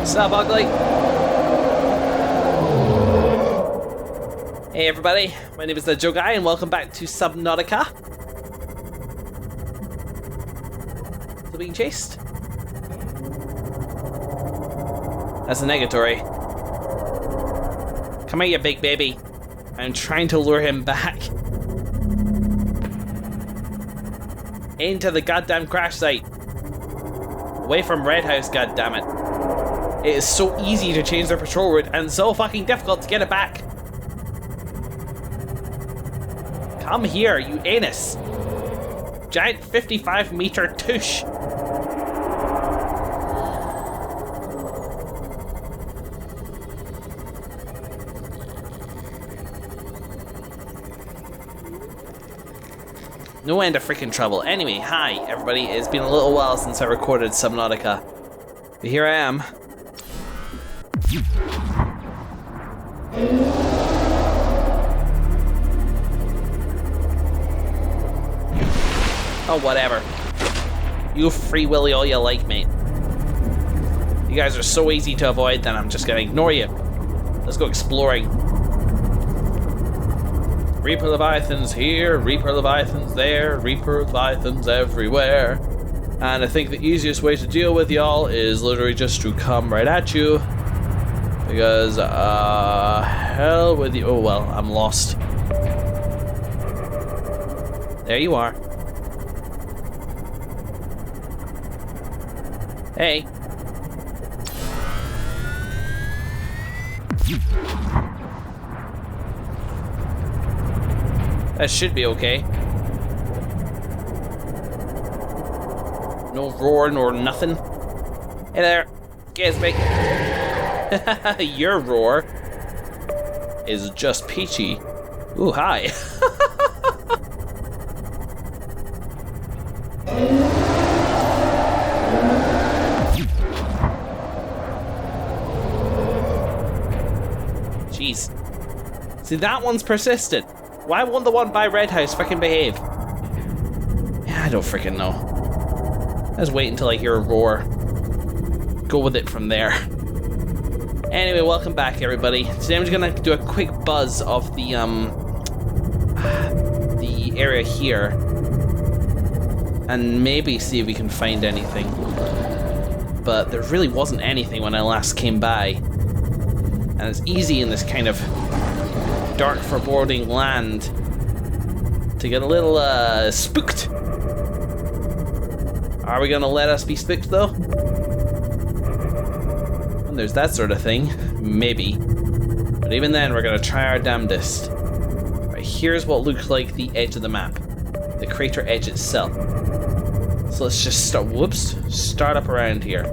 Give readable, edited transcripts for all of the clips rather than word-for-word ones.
Sup, ugly? Hey everybody, my name is the Joe Guy and welcome back to Subnautica. Still being chased? That's a negatory. Come here, you big baby. I'm trying to lure him back. Into the goddamn crash site. Away from Red House, goddammit. It is so easy to change their patrol route and so fucking difficult to get it back. Come here, you anus. Giant 55-meter tush. No end of freaking trouble. Anyway, hi everybody. It's been a little while since I recorded Subnautica. But here I am. Oh, whatever. You free willy all you like, mate. You guys are so easy to avoid that I'm just gonna ignore you. Let's go exploring. Reaper Leviathans here, Reaper Leviathans there, Reaper Leviathans everywhere. And I think the easiest way to deal with y'all is literally just to come right at you. Because, hell with you. Oh well, I'm lost. There you are. Hey. That should be okay. No roar nor nothing. Hey there, excuse me. Your roar is just peachy. Ooh, hi. Jeez. See, that one's persistent. Why won't the one by Red House frickin' behave? Yeah, I don't frickin' know. Let's wait until I hear a roar. Go with it from there. Anyway, welcome back everybody. Today I'm just gonna do a quick buzz of the area here. And maybe see if we can find anything. But there really wasn't anything when I last came by. And it's easy in this kind of dark, foreboding land to get a little spooked. Are we gonna let us be spooked though? When there's that sort of thing, maybe. But even then, we're gonna try our damnedest. Right, here's what looks like the edge of the map, the crater edge itself. So let's just start up around here.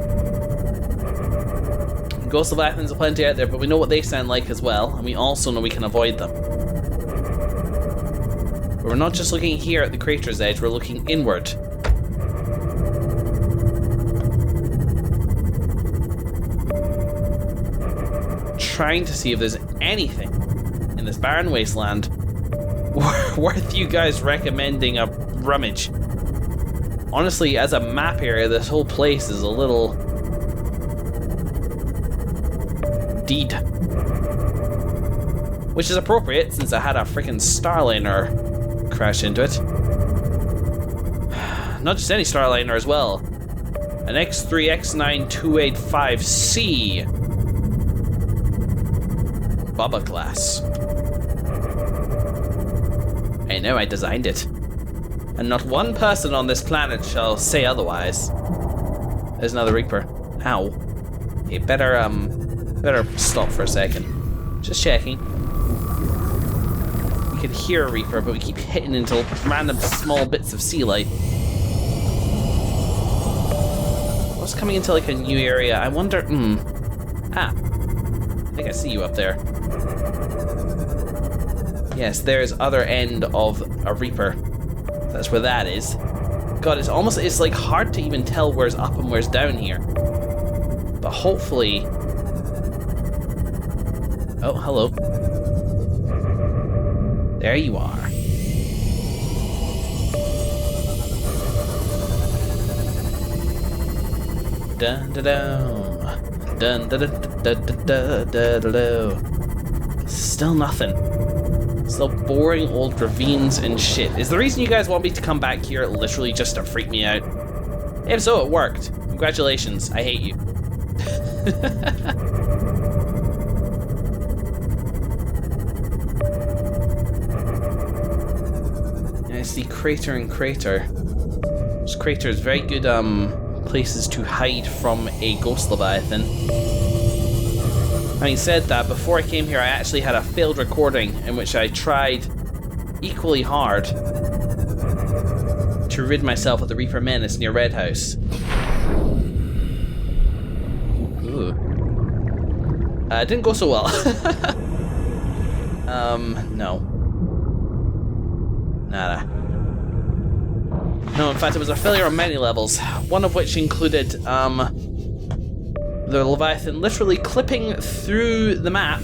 Ghost Leviathans are plenty out there, but we know what they sound like as well, and we also know we can avoid them. But we're not just looking here at the crater's edge, we're looking inward. Trying to see if there's anything in this barren wasteland worth you guys recommending a rummage. Honestly, as a map area, this whole place is a little deed. Which is appropriate since I had a freaking Starliner crash into it. Not just any Starliner as well. An X3X9285C Bubba class. I know I designed it. And not one person on this planet shall say otherwise. There's another Reaper. Ow. You better stop for a second. Just checking. We can hear a Reaper, but we keep hitting into random small bits of sea light. What's coming into like a new area? I wonder. Ah. I think I see you up there. Yes, there's other end of a Reaper. That's where that is. God, it's like hard to even tell where's up and where's down here. But hopefully. Oh, hello. There you are. Dun dun dun. dun dun dun dun dun dun dun dun dun. Still nothing. Still boring old ravines and shit. Is the reason you guys want me to come back here literally just to freak me out? If so, it worked. Congratulations. I hate you. I see crater and crater. Those craters, very good places to hide from a ghost leviathan. Having said that, before I came here I actually had a failed recording in which I tried equally hard to rid myself of the Reaper menace near Red House. Ooh. It didn't go so well. No. Nada. No, in fact, it was a failure on many levels, one of which included, the Leviathan literally clipping through the map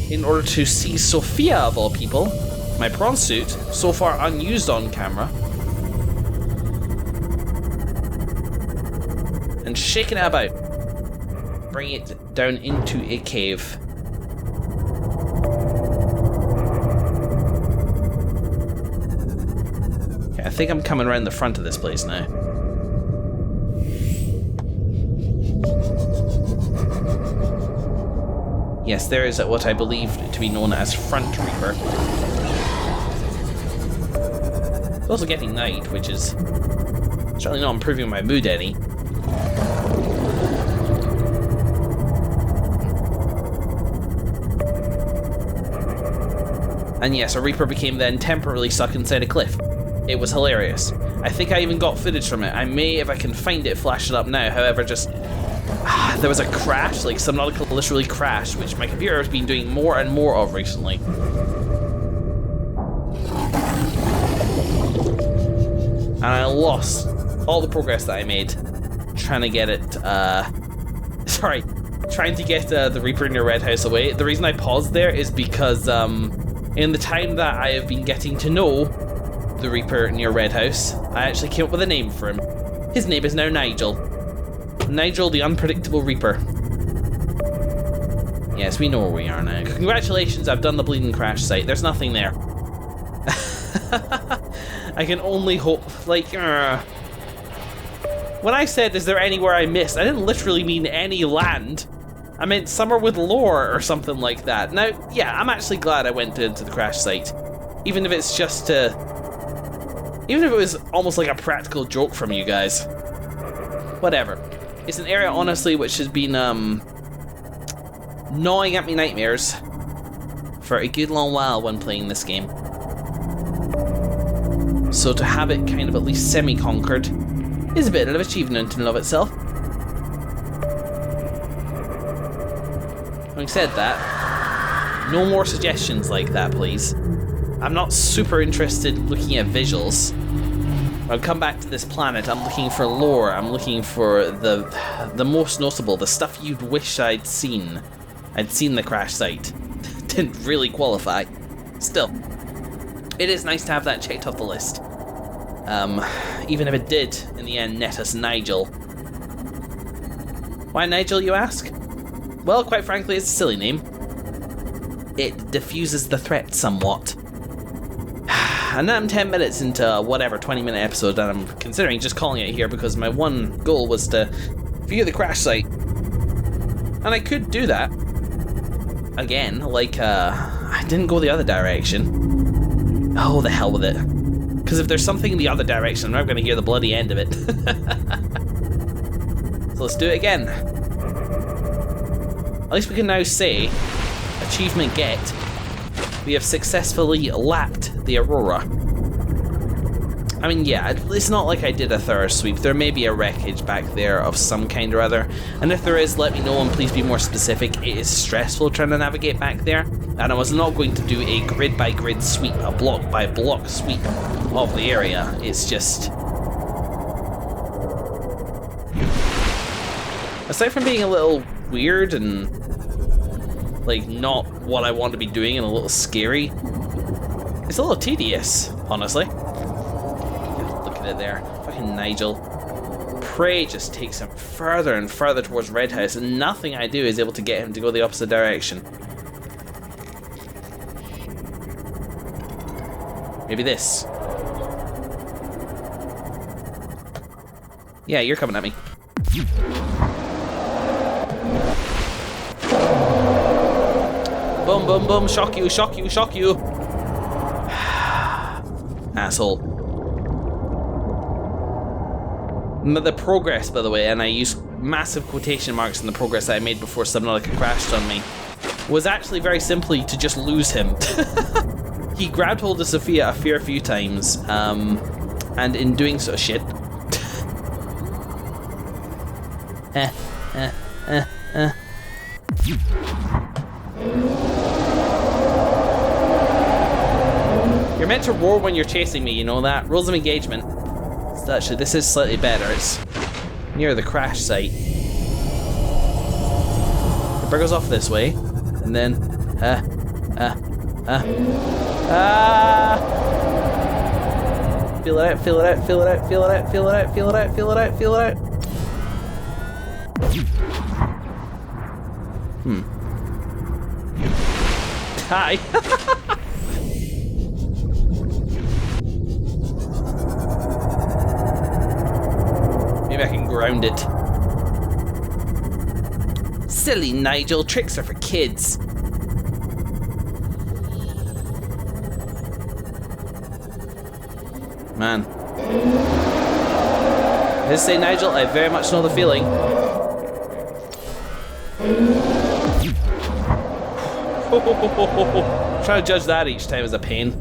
in order to see Sophia, of all people, my prawn suit, so far unused on camera, and shaking it about, bringing it down into a cave. I think I'm coming around the front of this place now. Yes, there is what I believe to be known as Front Reaper. It's also getting night, which is certainly not improving my mood any. And yes, a Reaper became then temporarily stuck inside a cliff. It was hilarious. I think I even got footage from it. I may, if I can find it, flash it up now. However, just... there was a crash, like Subnautica literally crashed, which my computer has been doing more and more of recently. And I lost all the progress that I made trying to get it, trying to get the Reaper near Red House away. The reason I paused there is because, in the time that I have been getting to know the Reaper near Red House, I actually came up with a name for him. His name is now Nigel. Nigel the Unpredictable Reaper. Yes, we know where we are now. Congratulations, I've done the bleeding crash site. There's nothing there. I can only hope, like, when I said, is there anywhere I missed, I didn't literally mean any land. I meant somewhere with lore or something like that. Now, yeah, I'm actually glad I went into the crash site. Even if it's just to... even if it was almost like a practical joke from you guys. Whatever. It's an area, honestly, which has been, gnawing at me nightmares for a good long while when playing this game. So to have it kind of at least semi-conquered is a bit of an achievement in and of itself. Having said that, no more suggestions like that, please. I'm not super interested looking at visuals. When I come back to this planet, I'm looking for lore, I'm looking for the most notable, the stuff you'd wish I'd seen. I'd seen the crash site. Didn't really qualify. Still, it is nice to have that checked off the list. Even if it did, in the end, net us Nigel. Why Nigel, you ask? Well, quite frankly, it's a silly name. It diffuses the threat somewhat. And now I'm 10 minutes into whatever 20-minute episode, and I'm considering just calling it here because my one goal was to view the crash site. And I could do that. Again, like, I didn't go the other direction. Oh, the hell with it. Because if there's something in the other direction, I'm not going to hear the bloody end of it. So let's do it again. At least we can now say, achievement get, we have successfully lapped the Aurora. I mean, yeah, it's not like I did a thorough sweep. There may be a wreckage back there of some kind or other, and if there is, let me know and please be more specific. It is stressful trying to navigate back there, and I was not going to do a grid by grid sweep, a block by block sweep of the area. It's just... aside from being a little weird and like not what I want to be doing and a little scary, it's a little tedious, honestly. Look at it there, fucking Nigel, prey just takes him further and further towards Red House, and nothing I do is able to get him to go the opposite direction. Maybe this. Yeah, you're coming at me. Boom, boom, boom, shock you, shock you, shock you. Asshole. The progress, by the way, and I use massive quotation marks in the progress that I made before Subnautica crashed on me, was actually very simply to just lose him. He grabbed hold of Sophia a fair few times, and in doing so, shit. You're meant to roar when you're chasing me, you know that? Rules of engagement. So actually, this is slightly better. It's near the crash site. The bird goes off this way, and then, Feel it out, feel it out, feel it out, feel it out, feel it out, feel it out, feel it out, feel it out. Hi. Maybe I can ground it. Silly Nigel, tricks are for kids. Man. Let's say, Nigel, I very much know the feeling. Trying to judge that each time is a pain.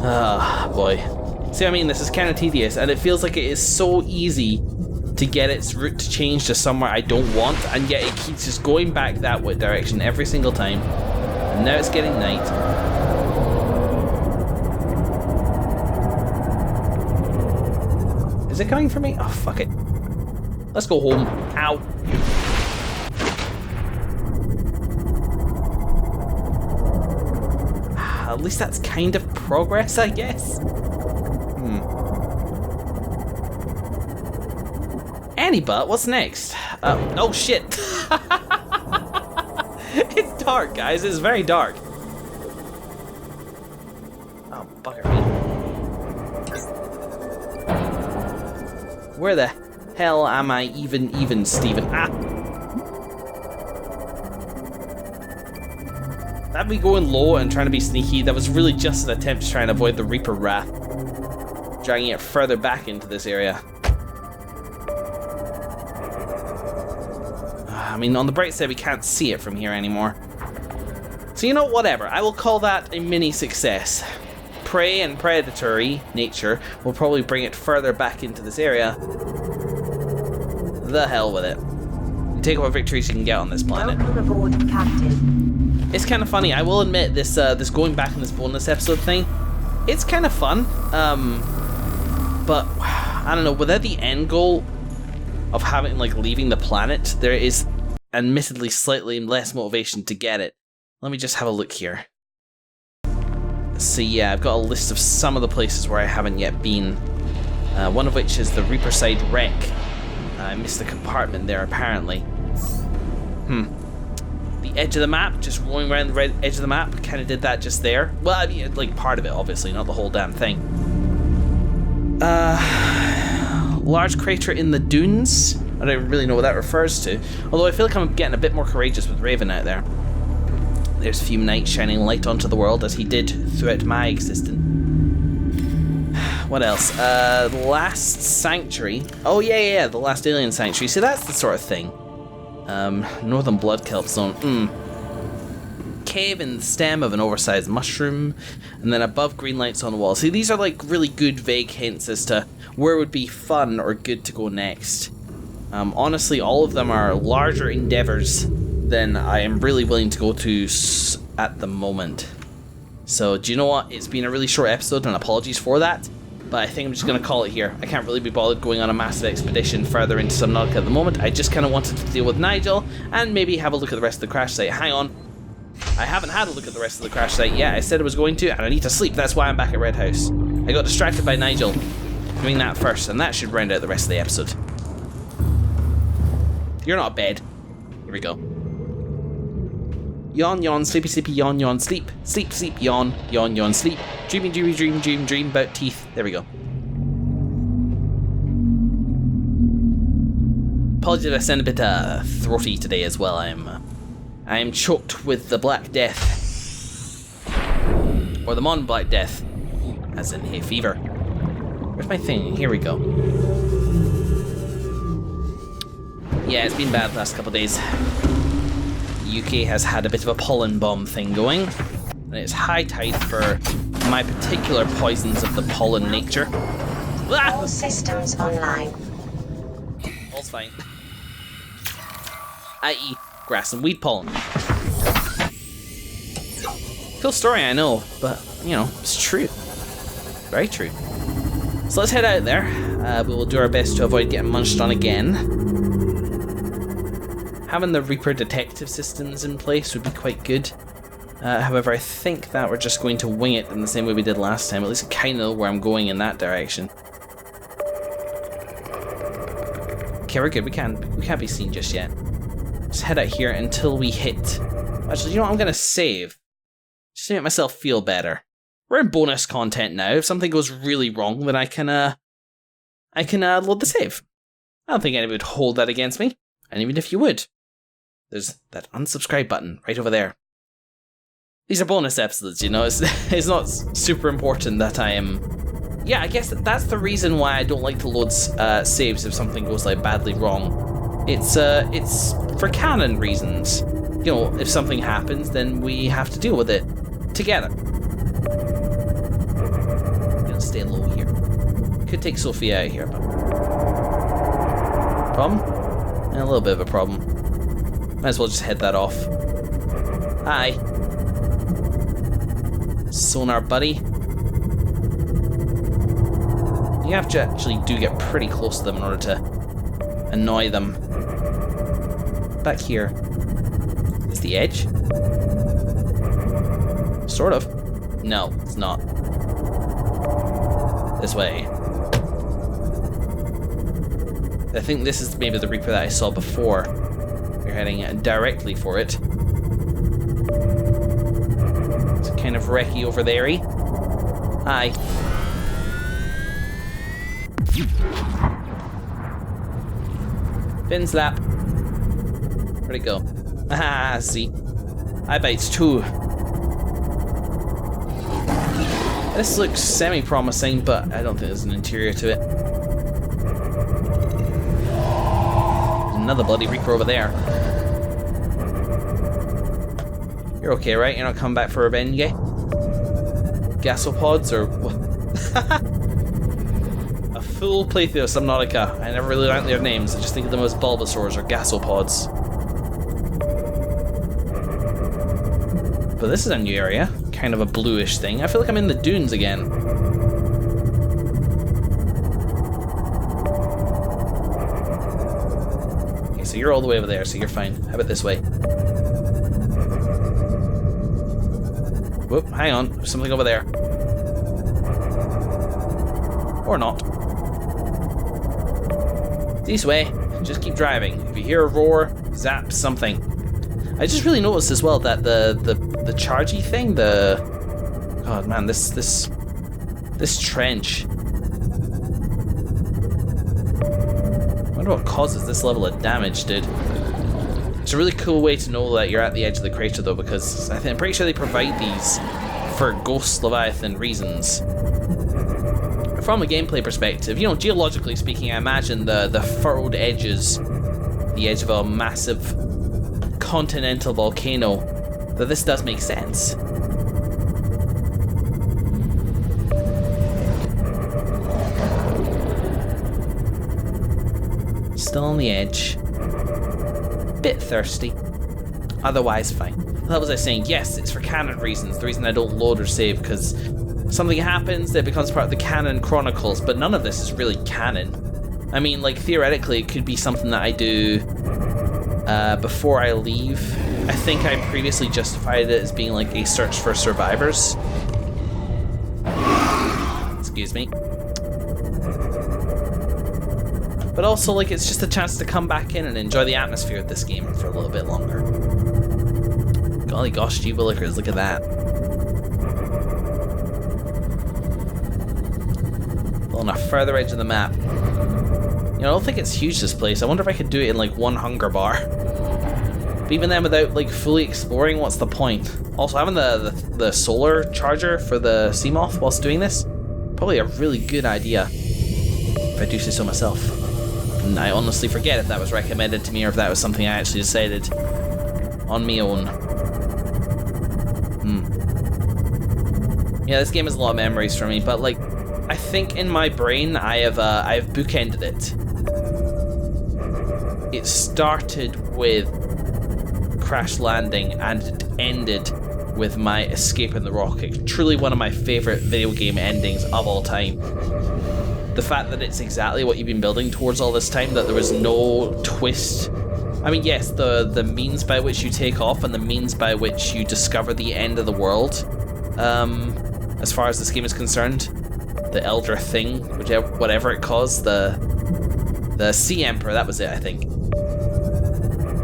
Ah, boy. See what I mean? This is kind of tedious, and it feels like it is so easy to get its route to change to somewhere I don't want, and yet it keeps just going back that way direction every single time. And now it's getting night. Is it coming for me? Oh, fuck it. Let's go home. Ow. At least that's kind of progress, I guess. Annie butt, what's next? Oh shit. It's dark, guys. It's very dark. Oh, bugger me. Where the hell am I even, Steven? Ah! That me going low and trying to be sneaky, that was really just an attempt to try and avoid the Reaper wrath. Dragging it further back into this area. I mean, on the bright side, we can't see it from here anymore. So you know, whatever. I will call that a mini success. Prey and predatory nature will probably bring it further back into this area. The hell with it. You take what victories you can get on this planet. Welcome aboard, Captain. It's kind of funny. I will admit this. This going back in this bonus episode thing, it's kind of fun. But I don't know. Without the end goal of having leaving the planet, there is admittedly slightly less motivation to get it. Let me just have a look here. So yeah, I've got a list of some of the places where I haven't yet been. One of which is the Reaper side wreck. I missed the compartment there apparently. The edge of the map, just rolling around the red edge of the map, kind of did that just there. Well, I mean, part of it, obviously, not the whole damn thing. Large crater in the dunes. I don't really know what that refers to. Although I feel like I'm getting a bit more courageous with Raven out there. There's Fume Knight shining light onto the world as he did throughout my existence. What else? The Last Sanctuary. Oh yeah, the Last Alien Sanctuary. See, that's the sort of thing. Northern Blood Kelp Zone. Cave in the stem of an oversized mushroom, and then above green lights on the wall. See, these are really good vague hints as to where would be fun or good to go next. Honestly, all of them are larger endeavors than I am really willing to go to at the moment. So, do you know what? It's been a really short episode, and apologies for that. But I think I'm just going to call it here. I can't really be bothered going on a massive expedition further into Subnautica at the moment. I just kind of wanted to deal with Nigel and maybe have a look at the rest of the crash site. Hang on. I haven't had a look at the rest of the crash site yet. I said I was going to, and I need to sleep. That's why I'm back at Red House. I got distracted by Nigel. doing that first, and that should round out the rest of the episode. You're not a bed. Here we go. Yawn, yawn, sleepy, sleepy, yawn, yawn, sleep. Sleep, sleep, yawn, yawn, yawn, sleep. Dreamy, dreamy, dream, dream, dream about teeth. There we go. Apologies if I sound a bit throaty today as well. I'm choked with the Black Death. Or the Mon Black Death. As in hay fever. Where's my thing? Here we go. Yeah, it's been bad the last couple of days. The UK has had a bit of a pollen bomb thing going. And it's high tide for my particular poisons of the pollen nature. All systems online. All's fine. I.e. grass and weed pollen. Cool story, I know, but, you know, it's true. Very true. So let's head out there. We will do our best to avoid getting munched on again. Having the Reaper detective systems in place would be quite good. However, I think that we're just going to wing it in the same way we did last time. At least I kind of know where I'm going in that direction. Okay, we're good. We can't be seen just yet. Let's head out here until we hit... Actually, you know what? I'm going to save. Just to make myself feel better. We're in bonus content now. If something goes really wrong, then I can load the save. I don't think anyone would hold that against me. And even if you would, there's that unsubscribe button right over there. These are bonus episodes, you know. It's not super important that I am... Yeah, I guess that's the reason why I don't like to load saves if something goes like badly wrong. It's for canon reasons. You know, if something happens, then we have to deal with it together. I'm gonna stay low here. Could take Sophia out here, but... Problem? Yeah, a little bit of a problem. Might as well just head that off. Hi. Sonar buddy. You have to actually get pretty close to them in order to annoy them. Back here. Is the edge? Sort of. No, it's not. This way. I think this is maybe the Reaper that I saw before. We're heading directly for it. It's kind of wrecky over there-y. Hi. Fin slap. Where'd it go? Ah, see. I bites too. This looks semi-promising, but I don't think there's an interior to it. There's another bloody Reaper over there. You're okay, right? You're not coming back for revenge, eh? Gasopods or what? A full playthrough of Subnautica. I never really learned their names. I just think of them as Bulbasaurs or Gasopods. But this is a new area. Kind of a bluish thing. I feel like I'm in the dunes again. Okay, so you're all the way over there, so you're fine. How about this way? Whoop, hang on. There's something over there. Or not. This way. Just keep driving. If you hear a roar, zap something. I just really noticed as well that the chargy thing, God man, this trench. I wonder what causes this level of damage, dude. It's a really cool way to know that you're at the edge of the crater though, because I'm pretty sure they provide these for Ghost Leviathan reasons. From a gameplay perspective, you know, geologically speaking, I imagine the furrowed edges, the edge of a massive continental volcano, that this does make sense. Still on the edge. Bit thirsty. Otherwise fine. That was I saying, yes, it's for canon reasons. The reason I don't load or save, because something happens that becomes part of the canon chronicles, but none of this is really canon. I mean, like, theoretically, it could be something that I do before I leave. I think I previously justified it as being like a search for survivors. Excuse me. but also like it's just a chance to come back in and enjoy the atmosphere of this game for a little bit longer. Golly gosh, gee willikers, look at that. On a further edge of the map. You know, I don't think it's huge, this place. I wonder if I could do it in like one hunger bar. But even then, without like fully exploring, what's the point? Also, having the solar charger for the Seamoth whilst doing this, probably a really good idea, if I do say so myself. And I honestly forget if that was recommended to me or if that was something I actually decided on my own. Yeah, this game has a lot of memories for me, but like, I think in my brain I have bookended it. It started with crash landing and it ended with my escape in the rocket. Truly one of my favorite video game endings of all time. The fact that it's exactly what you've been building towards all this time, that there was no twist. I mean, yes, the means by which you take off and the means by which you discover the end of the world, as far as this game is concerned, the Elder Thing, whatever it calls, the Sea Emperor, that was it, I think.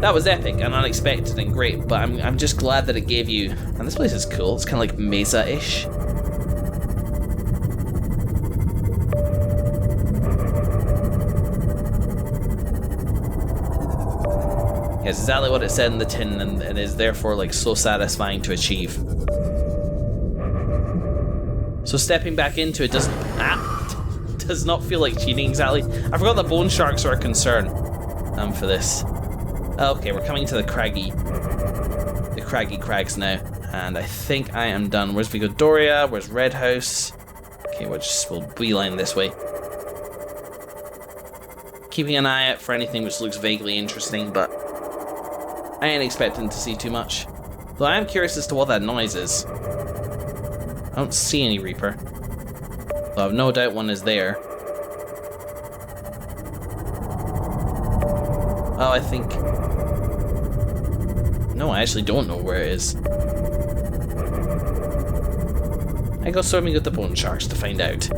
That was epic and unexpected and great, but I'm just glad that it gave you... And this place is cool, it's kind of like Mesa-ish. Yeah, it's exactly what it said in the tin and is therefore like so satisfying to achieve. So stepping back into it does not feel like cheating exactly. I forgot that bone sharks are a concern for this. Okay, we're coming to the craggy crags now, and I think I am done. Where's Vigodoria? Where's Red House? Okay, we'll beeline this way. Keeping an eye out for anything which looks vaguely interesting, but I ain't expecting to see too much. Though I am curious as to what that noise is. I don't see any Reaper, though I've no doubt one is there. Oh, I think... No, I actually don't know where it is. I go swimming with the bone sharks to find out.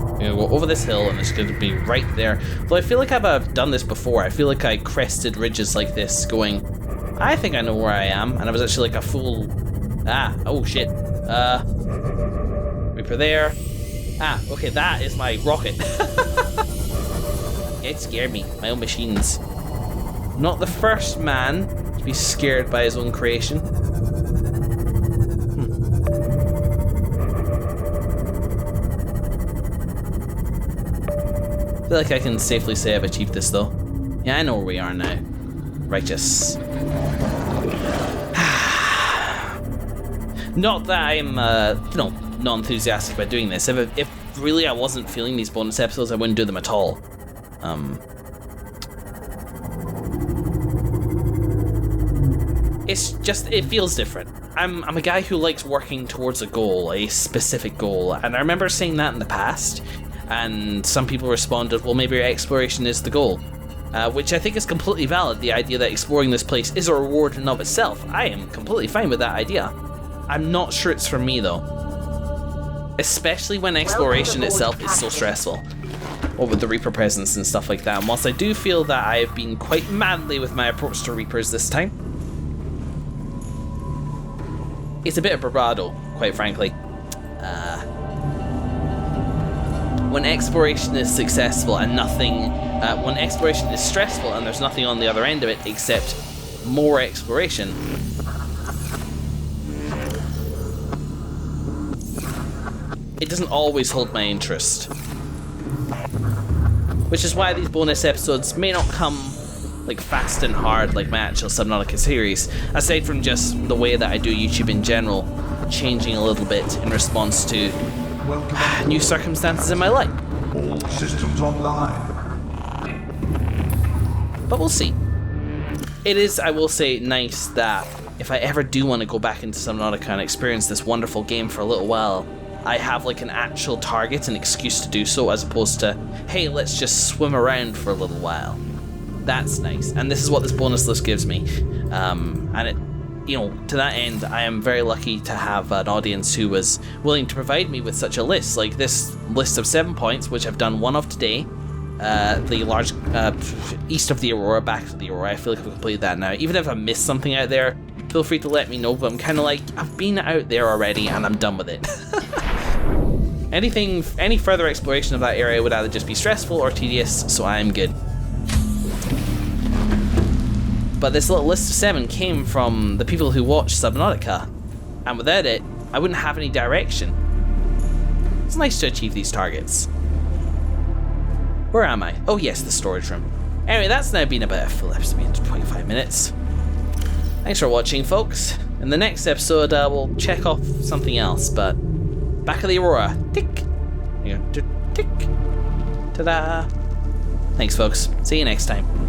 I'm gonna go over this hill and it's gonna be right there. Though I feel like I've done this before. I feel like I crested ridges like this going, I think I know where I am, and I was actually like a fool. Oh shit. Reaper there. Okay, that is my rocket. It scared me, my own machines. Not the first man to be scared by his own creation. I feel like I can safely say I've achieved this though. Yeah, I know where we are now. Righteous. Not that I'm, not enthusiastic about doing this. If really I wasn't feeling these bonus episodes, I wouldn't do them at all. It's just, it feels different. I'm a guy who likes working towards a goal, a specific goal, and I remember saying that in the past, and some people responded, well, maybe exploration is the goal, which I think is completely valid. The idea that exploring this place is a reward in and of itself. I am completely fine with that idea. I'm not sure it's for me though, especially when exploration itself is so stressful. Or with the Reaper presence and stuff like that. And whilst I do feel that I've been quite manly with my approach to Reapers this time, it's a bit of bravado, quite frankly. When exploration is successful and nothing, when exploration is stressful and there's nothing on the other end of it except more exploration, it doesn't always hold my interest. Which is why these bonus episodes may not come like fast and hard like my actual Subnautica series, aside from just the way that I do YouTube in general, changing a little bit in response to new circumstances in my life. All systems online. But we'll see. It is, I will say, nice that if I ever do want to go back into Subnautica and experience this wonderful game for a little while, I have like an actual target, an excuse to do so, as opposed to, hey, let's just swim around for a little while. That's nice, and this is what this bonus list gives me. And you know, to that end, I am very lucky to have an audience who was willing to provide me with such a list. Like this list of 7 points, which I've done one of today. The large east of the Aurora, back to the Aurora. I feel like I've completed that now. Even if I missed something out there, feel free to let me know, but I'm kind of like, I've been out there already and I'm done with it. Any further exploration of that area would either just be stressful or tedious, so I'm good. But this little list of 7 came from the people who watched Subnautica, and without it, I wouldn't have any direction. It's nice to achieve these targets. Where am I? Oh yes, the storage room. Anyway, that's now been about a full episode, 25 minutes. Thanks for watching, folks. In the next episode, we'll check off something else, but back of the Aurora. Tick. Tick. Ta-da. Thanks, folks. See you next time.